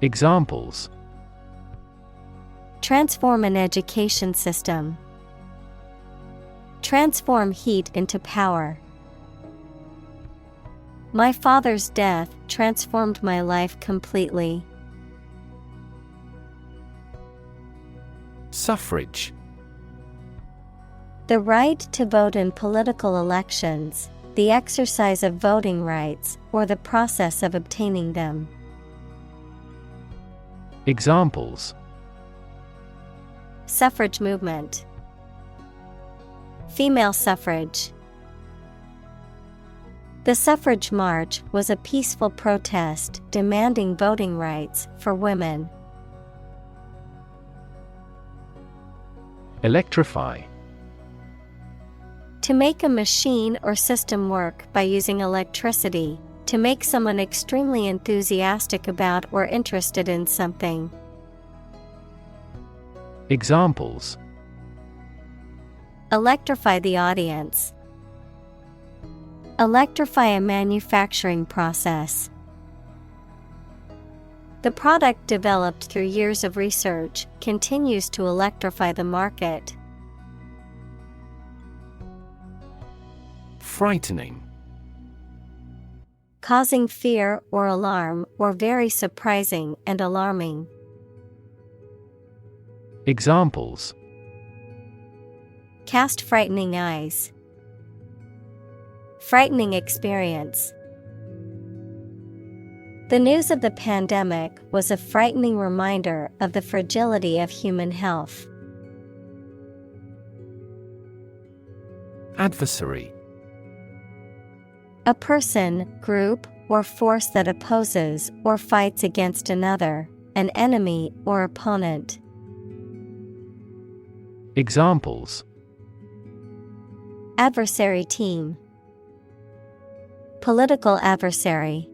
Examples: Transform an education system. Transform heat into power. My father's death transformed my life completely. Suffrage. The right to vote in political elections, the exercise of voting rights, or the process of obtaining them. Examples: Suffrage movement. Female suffrage. The suffrage march was a peaceful protest demanding voting rights for women. Electrify. To make a machine or system work by using electricity, to make someone extremely enthusiastic about or interested in something. Examples: Electrify the audience. Electrify a manufacturing process. The product developed through years of research continues to electrify the market. Frightening. Causing fear or alarm, or very surprising and alarming. Examples: Cast frightening eyes. Frightening experience. The news of the pandemic was a frightening reminder of the fragility of human health. Adversary. A person, group, or force that opposes or fights against another, an enemy or opponent. Examples: Adversary team. Political adversary.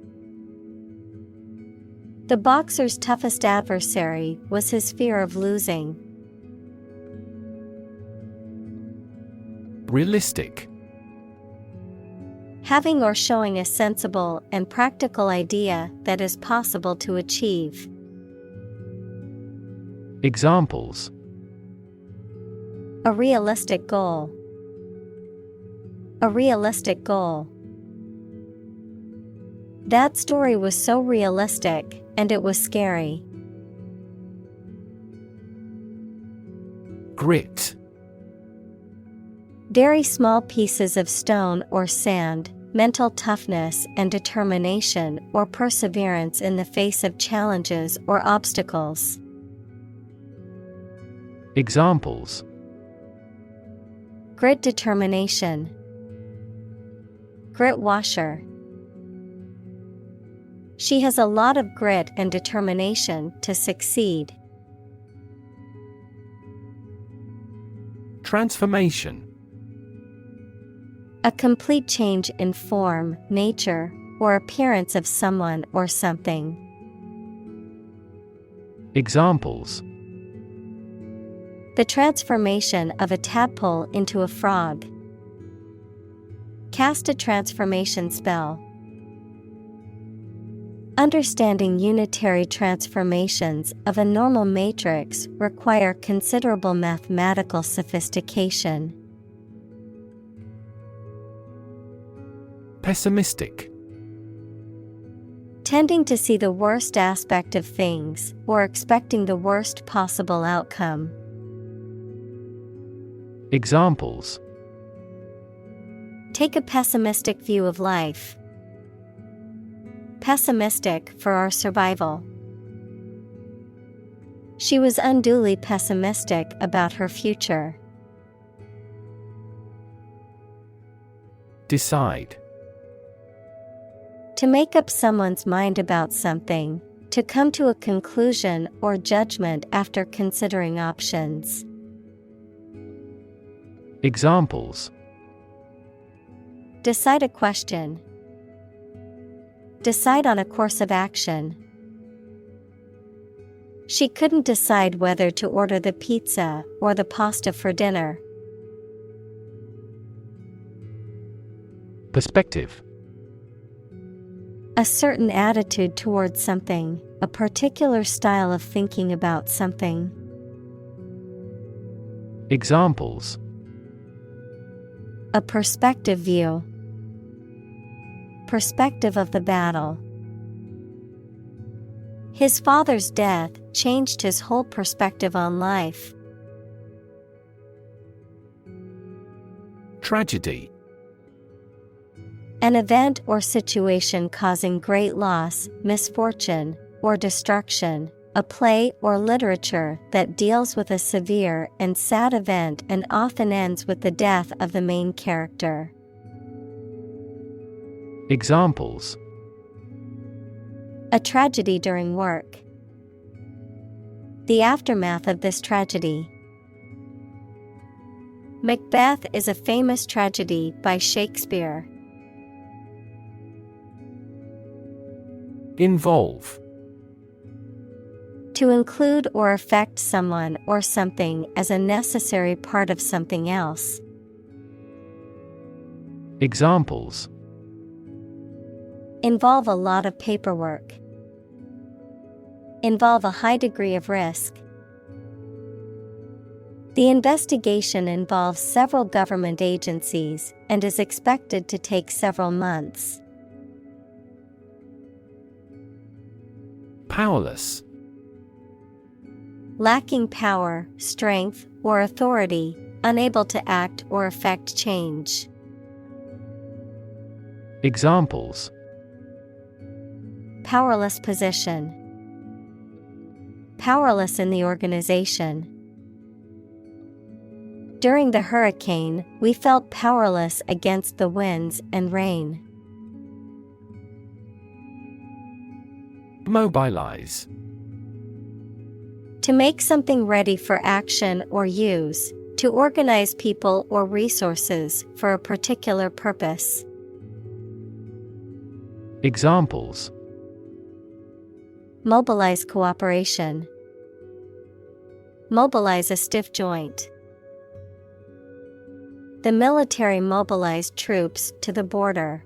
The boxer's toughest adversary was his fear of losing. Realistic. Having or showing a sensible and practical idea that is possible to achieve. Examples: A realistic goal. A realistic goal. That story was so realistic, and it was scary. Grit. Very small pieces of stone or sand, mental toughness and determination or perseverance in the face of challenges or obstacles. Examples: Grit determination. Grit washer. She has a lot of grit and determination to succeed. Transformation. A complete change in form, nature, or appearance of someone or something. Examples: The transformation of a tadpole into a frog. Cast a transformation spell. Understanding unitary transformations of a normal matrix require considerable mathematical sophistication. Pessimistic. Tending to see the worst aspect of things, or expecting the worst possible outcome. Examples: Take a pessimistic view of life. Pessimistic for our survival. She was unduly pessimistic about her future. Decide. To make up someone's mind about something, to come to a conclusion or judgment after considering options. Examples: Decide a question. Decide on a course of action. She couldn't decide whether to order the pizza or the pasta for dinner. Perspective. A certain attitude towards something, a particular style of thinking about something. Examples: A perspective view. Perspective of the battle. His father's death changed his whole perspective on life. Tragedy. An event or situation causing great loss, misfortune, or destruction. A play or literature that deals with a severe and sad event and often ends with the death of the main character. Examples: A tragedy during work. The aftermath of this tragedy. Macbeth is a famous tragedy by Shakespeare. Involve. To include or affect someone or something as a necessary part of something else. Examples. Involve a lot of paperwork. Involve a high degree of risk. The investigation involves several government agencies and is expected to take several months. Powerless. Lacking power, strength, or authority, unable to act or effect change. Examples. Powerless position. Powerless in the organization. During the hurricane, we felt powerless against the winds and rain. Mobilize. To make something ready for action or use, to organize people or resources for a particular purpose. Examples. Mobilize cooperation. Mobilize a stiff joint. The military mobilized troops to the border.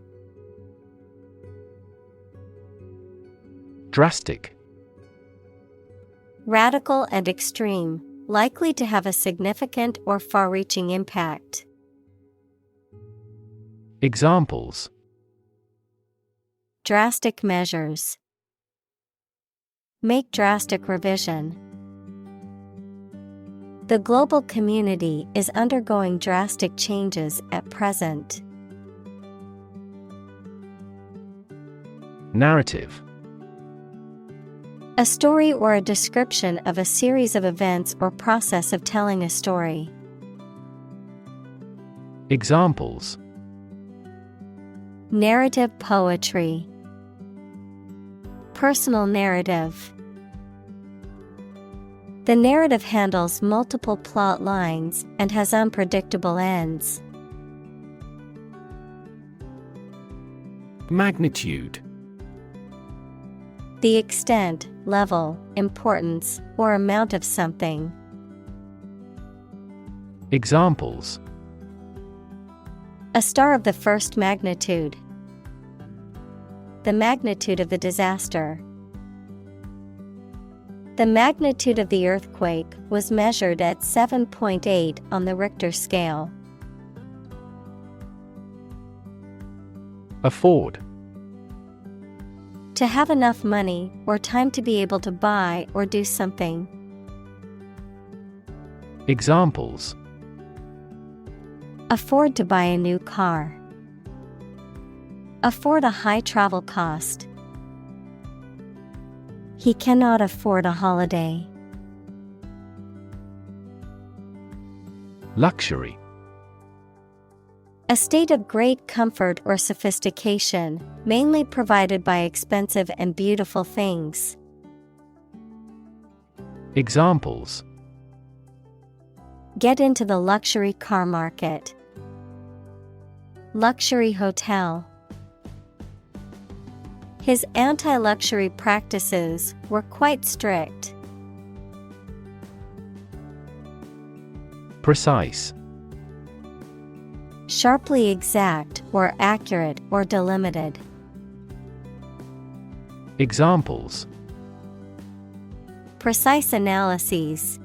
Drastic. Radical and extreme, likely to have a significant or far-reaching impact. Examples. Drastic measures. Make drastic revision. The global community is undergoing drastic changes at present. Narrative. A story or a description of a series of events or process of telling a story. Examples. Narrative poetry. Personal narrative. The narrative handles multiple plot lines and has unpredictable ends. Magnitude. The extent, level, importance, or amount of something. Examples. A star of the first magnitude. The magnitude of the disaster. The magnitude of the earthquake was measured at 7.8 on the Richter scale. Afford. To have enough money or time to be able to buy or do something. Examples. Afford to buy a new car. Afford a high travel cost. He cannot afford a holiday. Luxury. A state of great comfort or sophistication, mainly provided by expensive and beautiful things. Examples. Get into the luxury car market. Luxury hotel. His anti-luxury practices were quite strict. Precise. Sharply exact or accurate or delimited. Examples. Precise analyses.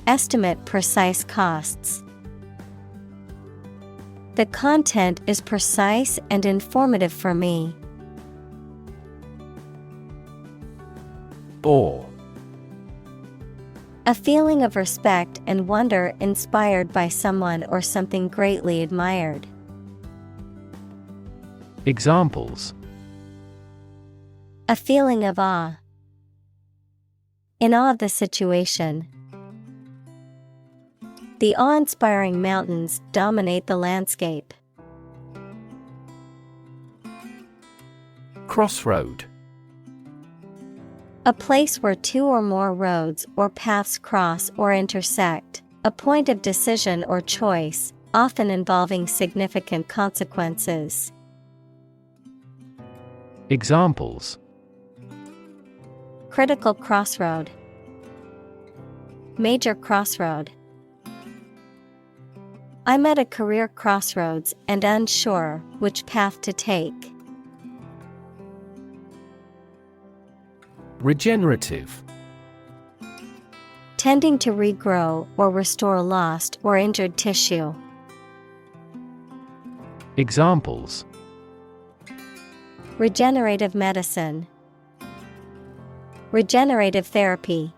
Estimate precise costs. The content is precise and informative for me. Awe. A feeling of respect and wonder inspired by someone or something greatly admired. Examples. A feeling of awe. In awe of the situation. The awe-inspiring mountains dominate the landscape. Crossroad. A place where two or more roads or paths cross or intersect. A point of decision or choice, often involving significant consequences. Examples: critical crossroad, major crossroad. I'm at a career crossroads and unsure which path to take. Regenerative. Tending to regrow or restore lost or injured tissue. Examples: regenerative medicine, regenerative therapy.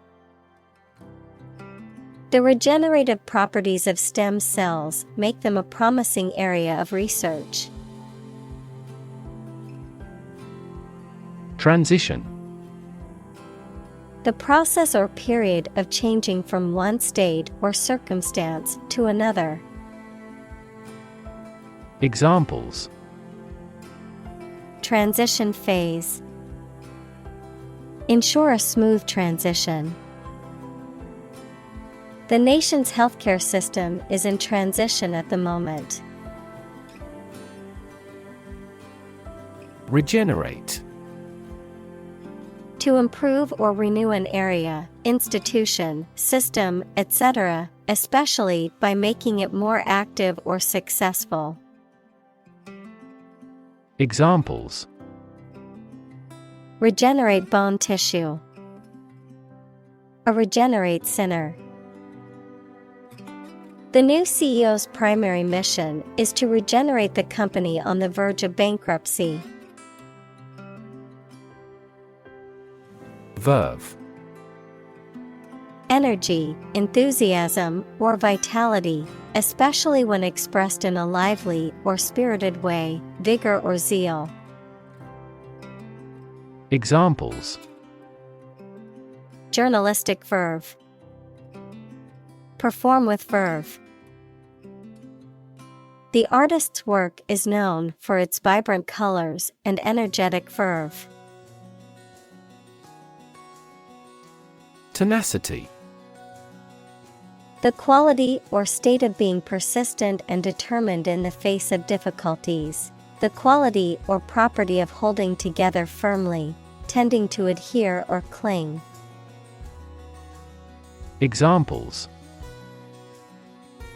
The regenerative properties of stem cells make them a promising area of research. Transition. The process or period of changing from one state or circumstance to another. Examples: transition phase. Ensure a smooth transition. The nation's healthcare system is in transition at the moment. Regenerate. To improve or renew an area, institution, system, etc., especially by making it more active or successful. Examples: regenerate bone tissue. A regenerate sinner. The new CEO's primary mission is to regenerate the company on the verge of bankruptcy. Verve. Energy, enthusiasm, or vitality, especially when expressed in a lively or spirited way, vigor or zeal. Examples: journalistic verve. Perform with verve. The artist's work is known for its vibrant colors and energetic verve. Tenacity. The quality or state of being persistent and determined in the face of difficulties. The quality or property of holding together firmly, tending to adhere or cling. Examples: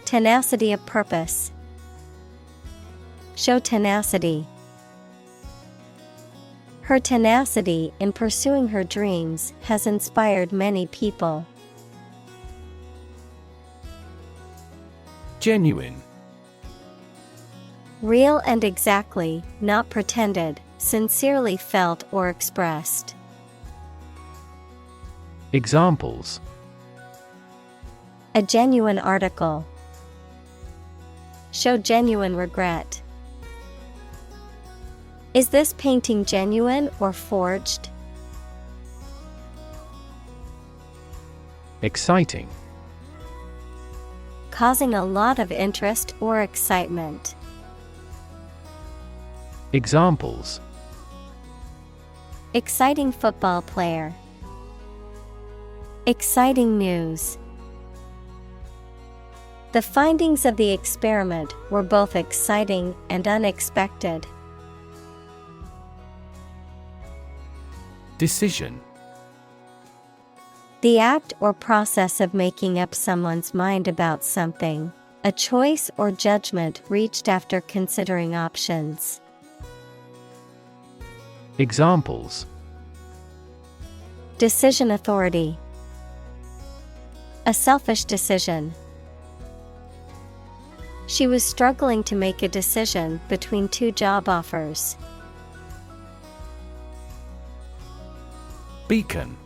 tenacity of purpose. Show tenacity. Her tenacity in pursuing her dreams has inspired many people. Genuine. Real and exactly, not pretended, sincerely felt or expressed. Examples: a genuine article. Show genuine regret. Is this painting genuine or forged? Exciting. Causing a lot of interest or excitement. Examples: exciting football player. Exciting news. The findings of the experiment were both exciting and unexpected. Decision. The act or process of making up someone's mind about something, a choice or judgment reached after considering options. Examples: decision authority. A selfish decision. She was struggling to make a decision between two job offers. Beacon.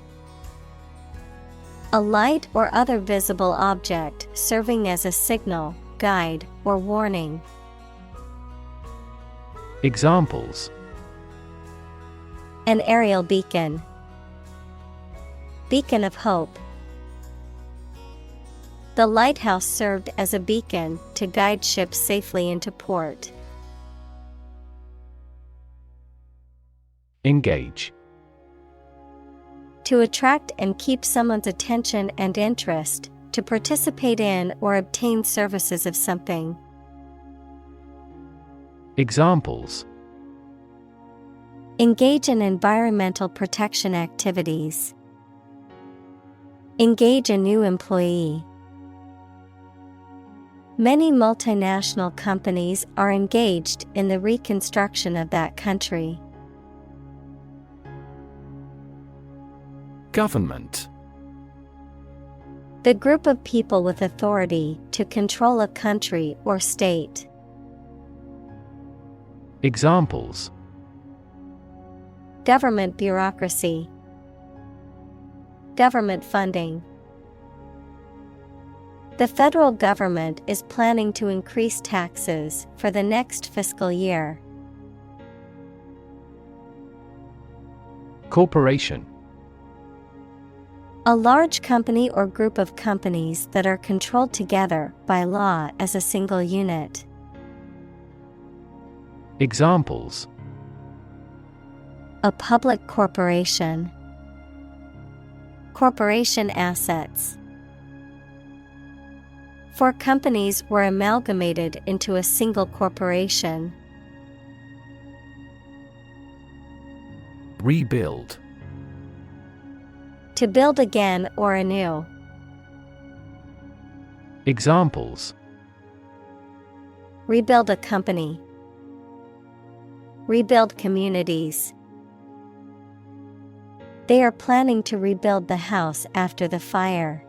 A light or other visible object serving as a signal, guide, or warning. Examples: an aerial beacon. Beacon of hope. The lighthouse served as a beacon to guide ships safely into port. Engage. To attract and keep someone's attention and interest, to participate in or obtain services of something. Engage in environmental protection activities. Engage a new employee. Many multinational companies are engaged in the reconstruction of that country. Government. The group of people with authority to control a country or state. Examples: Government bureaucracy. Government funding. The federal government is planning to increase taxes for the next fiscal year. Corporation. A large company or group of companies that are controlled together by law as a single unit. Examples: A public corporation. Corporation assets. 4 companies were amalgamated into a single corporation. Rebuild. To build again or anew. Examples: Rebuild a company. Rebuild communities. They are planning to rebuild the house after the fire.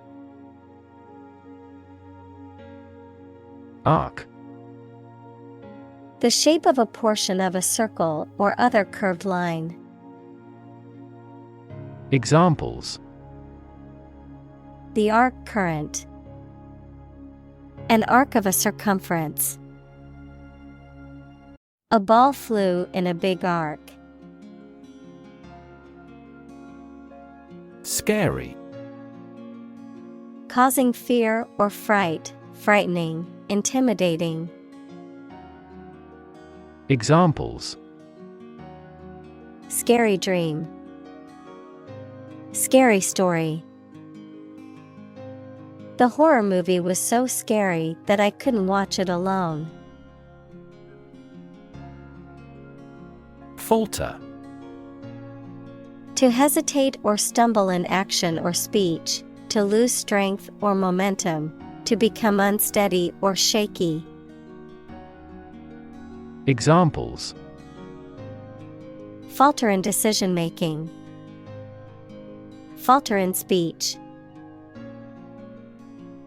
Arc. The shape of a portion of a circle or other curved line. Examples: The arc current. An arc of a circumference. A ball flew in a big arc. Scary. Causing fear or fright, frightening, intimidating. Examples: Scary dream. Scary story. The horror movie was so scary that I couldn't watch it alone. Falter. To hesitate or stumble in action or speech, to lose strength or momentum, to become unsteady or shaky. Examples: Falter in decision making. Falter in speech.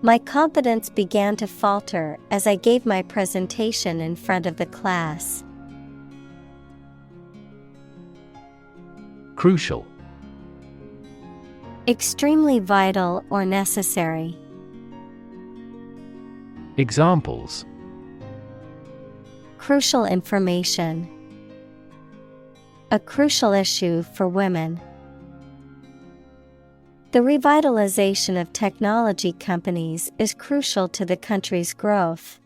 My confidence began to falter as I gave my presentation in front of the class. Crucial. Extremely vital or necessary. Examples: Crucial information. A crucial issue for women. The revitalization of technology companies is crucial to the country's growth.